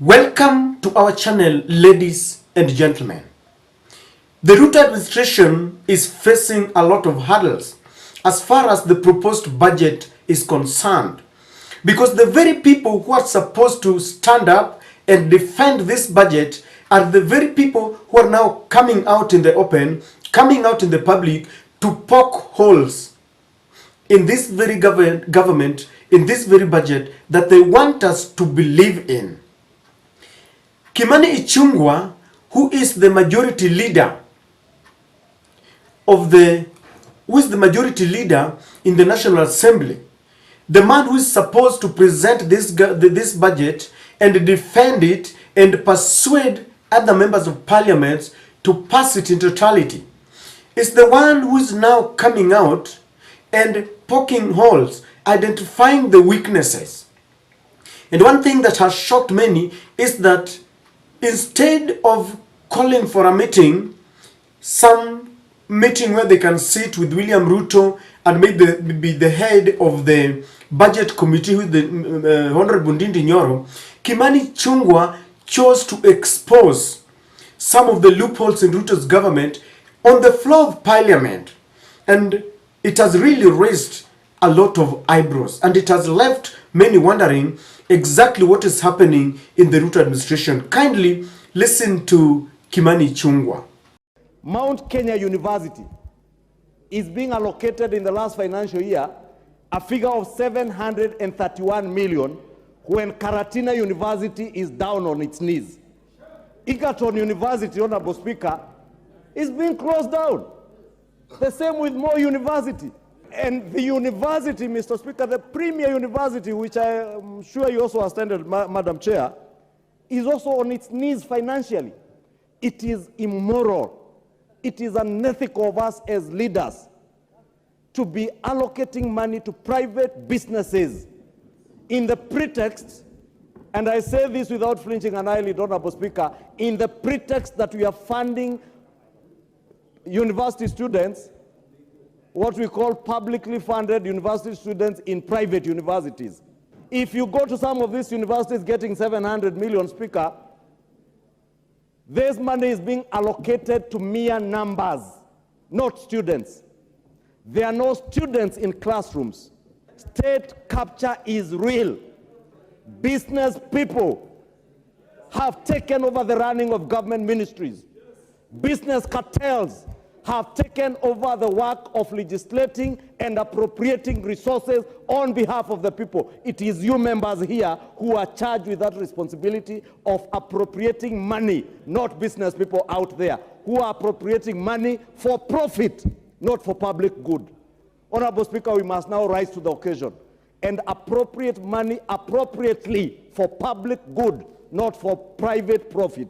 Welcome to our channel, ladies and gentlemen. The Ruto administration is facing a lot of hurdles as far as the proposed budget is concerned, because the very people who are supposed to stand up and defend this budget are the very people who are now coming out in the open, coming out in the public to poke holes in this very government, in this very budget that they want us to believe in. Kimani Ichungwa, who is the majority leader in the National Assembly, the man who is supposed to present this budget and defend it and persuade other members of parliament to pass it in totality, is the one who is now coming out and poking holes, identifying the weaknesses. And one thing that has shocked many is that instead of calling for a meeting, some meeting where they can sit with William Ruto and maybe be the head of the budget committee with the Honorable Ndindi Nyoro, Kimani Ichungwa chose to expose some of the loopholes in Ruto's government on the floor of parliament. And it has really raised a lot of eyebrows, and it has left many wondering exactly what is happening in the Ruto administration. Kindly listen to Kimani Ichungwa. Mount Kenya University is being allocated in the last financial year a figure of 731 million, when Karatina University is down on its knees. Egerton University, Honorable Speaker, is being closed down. The same with Moi University. And the university, Mr. Speaker, the premier university, which I am sure you also attended, Madam Chair, is also on its knees financially. It is immoral. It is unethical of us as leaders to be allocating money to private businesses in the pretext, and I say this without flinching an eyelid, Honorable Speaker, in the pretext that we are funding university students, what we call publicly funded university students in private universities. If you go to some of these universities getting 700 million, Speaker, this money is being allocated to mere numbers, not students. There are no students in classrooms. State capture is real. Business people have taken over the running of government ministries. Business cartels have taken over the work of legislating and appropriating resources on behalf of the people. It is you members here who are charged with that responsibility of appropriating money, not business people out there who are appropriating money for profit, not for public good. Honorable Speaker, we must now rise to the occasion and appropriate money appropriately for public good, not for private profit.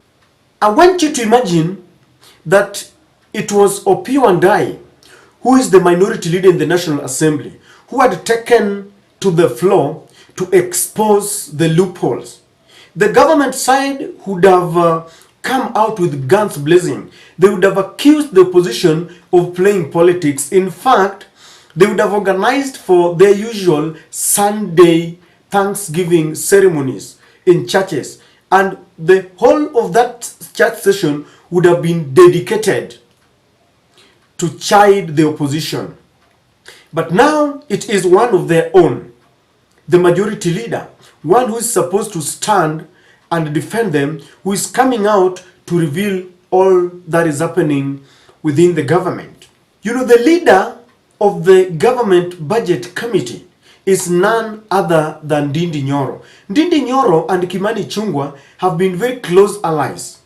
I want you to imagine that it was Opiyo Wandayi, who is the minority leader in the National Assembly, who had taken to the floor to expose the loopholes. The government side would have come out with guns blazing. They would have accused the opposition of playing politics. In fact, they would have organized for their usual Sunday Thanksgiving ceremonies in churches, and the whole of that church session would have been dedicated to chide the opposition. But now it is one of their own, the majority leader, one who is supposed to stand and defend them, who is coming out to reveal all that is happening within the government. You know, the leader of the government budget committee is none other than Ndindi Nyoro. Ndindi Nyoro and Kimani Ichungwa have been very close allies.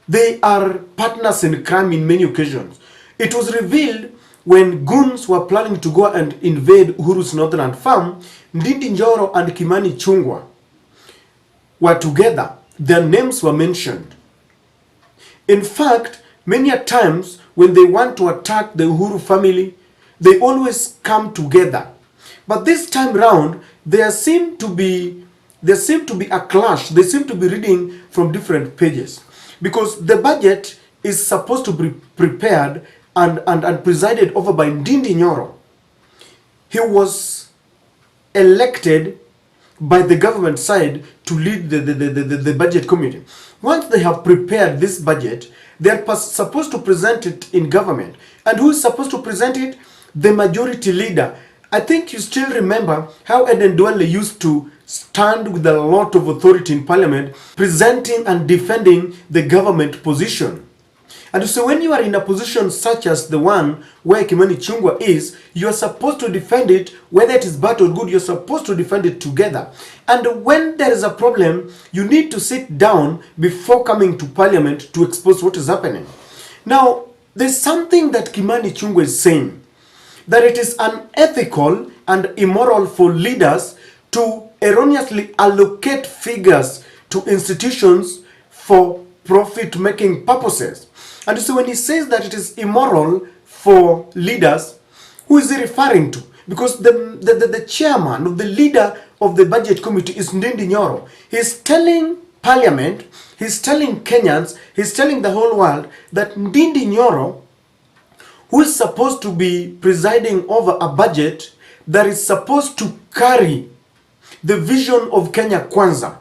They are partners in crime in many occasions. It was revealed when goons were planning to go and invade Uhuru's northern farm, Ndindi Nyoro and Kimani Ichungwa were together. Their names were mentioned. In fact, many a times when they want to attack the Uhuru family, they always come together. But this time round, there seem to be a clash. They seem to be reading from different pages, because the budget is supposed to be prepared and presided over by Ndindi Nyoro. He was elected by the government side to lead the budget committee. Once they have prepared this budget, they are supposed to present it in government. And who is supposed to present it? The majority leader. I think you still remember how Eden Duale used to stand with a lot of authority in parliament, presenting and defending the government position. And so when you are in a position such as the one where Kimani Ichungwa is, you are supposed to defend it, whether it is bad or good, you're supposed to defend it together. And when there is a problem, you need to sit down before coming to parliament to expose what is happening. Now, there's something that Kimani Ichungwa is saying, that it is unethical and immoral for leaders to erroneously allocate figures to institutions for profit-making purposes. And so when he says that it is immoral for leaders, who is he referring to? Because the chairman, of the leader of the budget committee is Ndindi Nyoro. He's telling parliament, he's telling Kenyans, he's telling the whole world that Ndindi Nyoro, who is supposed to be presiding over a budget that is supposed to carry the vision of Kenya Kwanza,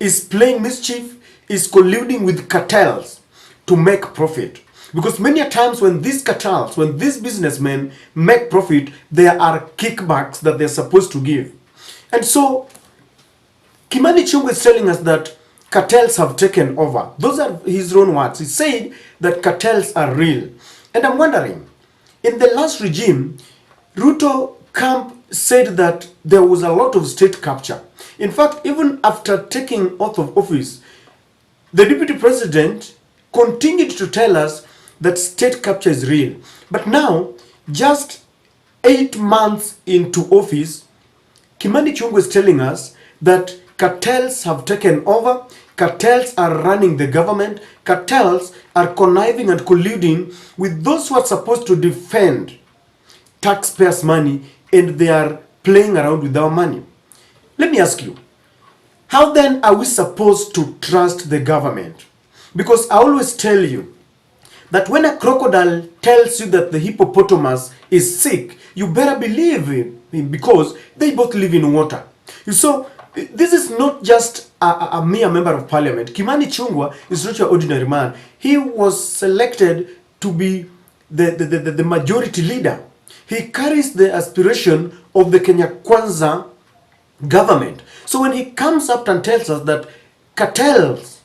is playing mischief, is colluding with cartels to make profit. Because many a times when these cartels, when these businessmen make profit, there are kickbacks that they're supposed to give. And so Kimani Ichungwa is telling us that cartels have taken over. Those are his own words. He said that cartels are real. And I'm wondering, in the last regime, Ruto camp said that there was a lot of state capture. In fact, even after taking oath of office, the deputy president continued to tell us that state capture is real. But now, just 8 months into office, Kimani Ichungwa is telling us that cartels have taken over, cartels are running the government, cartels are conniving and colluding with those who are supposed to defend taxpayers' money, and they are playing around with our money. Let me ask you, how then are we supposed to trust the government? Because I always tell you that when a crocodile tells you that the hippopotamus is sick, you better believe him because they both live in water. So this is not just a mere member of parliament. Kimani Ichungwa is not an ordinary man. He was selected to be the majority leader. He carries the aspiration of the Kenya Kwanza government. So when he comes up and tells us that cartels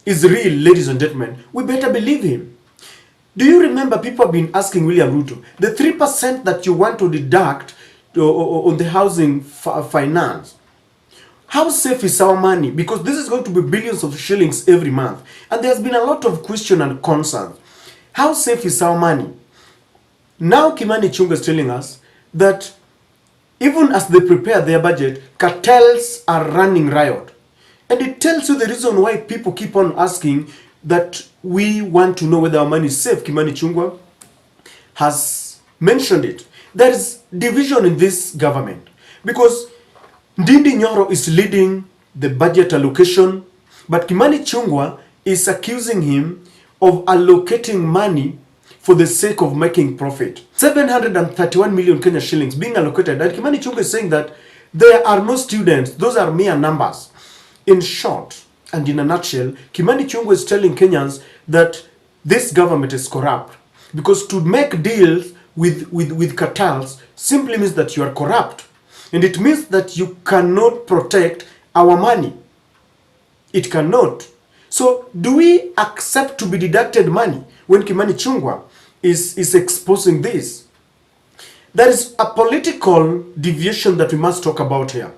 is real, ladies and gentlemen, we better believe him. Do you remember people have been asking William Ruto, the 3% that you want to deduct on the housing finance, how safe is our money? Because this is going to be billions of shillings every month. And there's been a lot of question and concern. How safe is our money? Now Kimani Ichungwa is telling us that even as they prepare their budget, cartels are running riot. And it tells you the reason why people keep on asking that we want to know whether our money is safe. Kimani Ichungwa has mentioned it. There is division in this government because Ndindi Nyoro is leading the budget allocation, but Kimani Ichungwa is accusing him of allocating money for the sake of making profit. 731 million Kenya shillings being allocated. And Kimani Ichungwa is saying that there are no students. Those are mere numbers. In short, and in a nutshell, Kimani Ichungwa is telling Kenyans that this government is corrupt. Because to make deals with cartels simply means that you are corrupt. And it means that you cannot protect our money. It cannot. So do we accept to be deducted money when Kimani Ichungwa is exposing this? There is a political deviation that we must talk about here.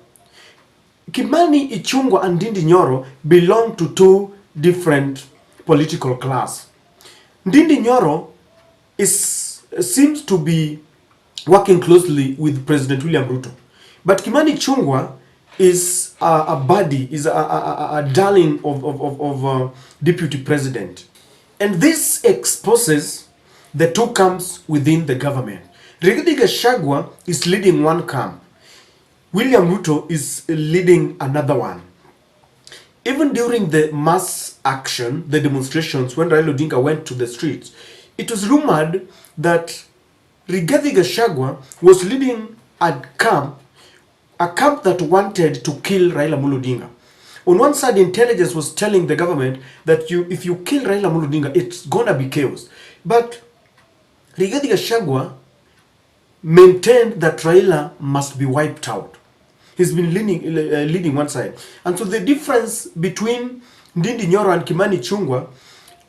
Kimani Ichungwa and Ndindi Nyoro belong to two different political class. Ndindi Nyoro seems to be working closely with President William Ruto. But Kimani Ichungwa is a buddy, is a darling of deputy president. And this exposes the two camps within the government. Rigathi Gachagua is leading one camp. William Ruto is leading another one. Even during the mass action, the demonstrations, when Raila Odinga went to the streets, it was rumored that Rigathi Gachagua was leading a camp a camp that wanted to kill Raila Amolo Odinga. On one side, intelligence was telling the government that if you kill Raila Amolo Odinga, it's gonna be chaos. But Rigathi Gachagua maintained that Raila must be wiped out. He's been leading one side. And so the difference between Ndindi Nyoro and Kimani Ichungwa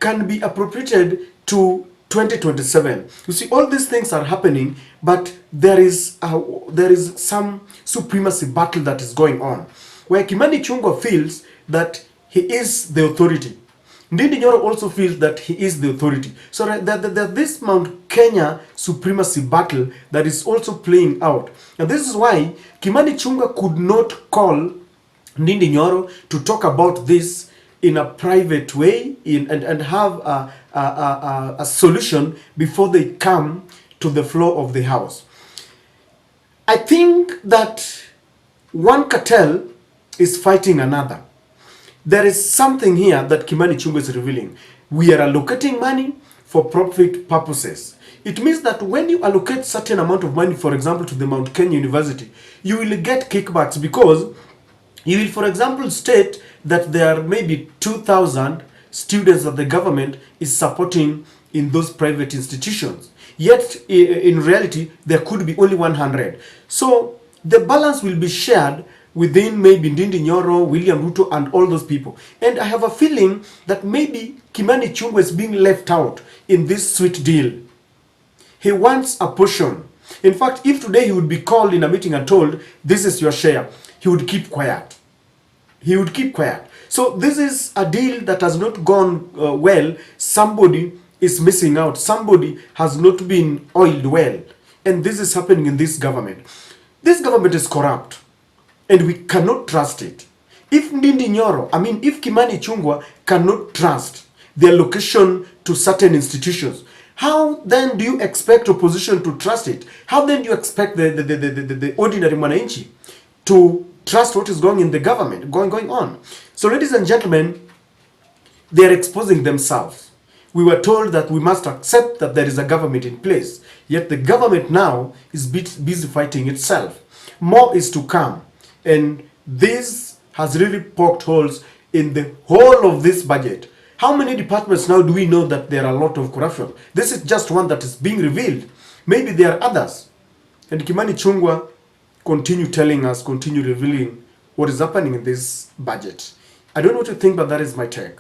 can be appropriated to 2027. You see, all these things are happening, but there is some supremacy battle that is going on, where Kimani Ichungwa feels that he is the authority. Ndindi Nyoro also feels that he is the authority. So that this Mount Kenya supremacy battle that is also playing out. And this is why Kimani Ichungwa could not call Ndindi Nyoro to talk about this in a private way and have a solution before they come to the floor of the House. I think that one cartel is fighting another. There is something here that Kimani Ichungwa is revealing. We are allocating money for profit purposes. It means that when you allocate certain amount of money, for example, to the Mount Kenya University, you will get kickbacks because you will, for example, state that there are maybe 2,000 students that the government is supporting in those private institutions. Yet, in reality, there could be only 100. So, the balance will be shared within maybe Ndindi Nyoro, William Ruto, and all those people. And I have a feeling that maybe Kimani Ichungwa is being left out in this sweet deal. He wants a portion. In fact, if today he would be called in a meeting and told, this is your share, he would keep quiet. He would keep quiet. So this is a deal that has not gone well. Somebody is missing out. Somebody has not been oiled well. And this is happening in this government. This government is corrupt. And we cannot trust it. If Ndindi Nyoro, if Kimani Ichungwa cannot trust the allocation to certain institutions, how then do you expect opposition to trust it? How then do you expect the ordinary mwananchi to trust what is going in the government, going on? So ladies and gentlemen, they are exposing themselves. We were told that we must accept that there is a government in place. Yet the government now is busy fighting itself. More is to come. And this has really poked holes in the whole of this budget. How many departments now do we know that there are a lot of corruption? This is just one that is being revealed. Maybe there are others. And Kimani Ichungwa continue revealing what is happening in this budget. I don't know what you think, but that is my take.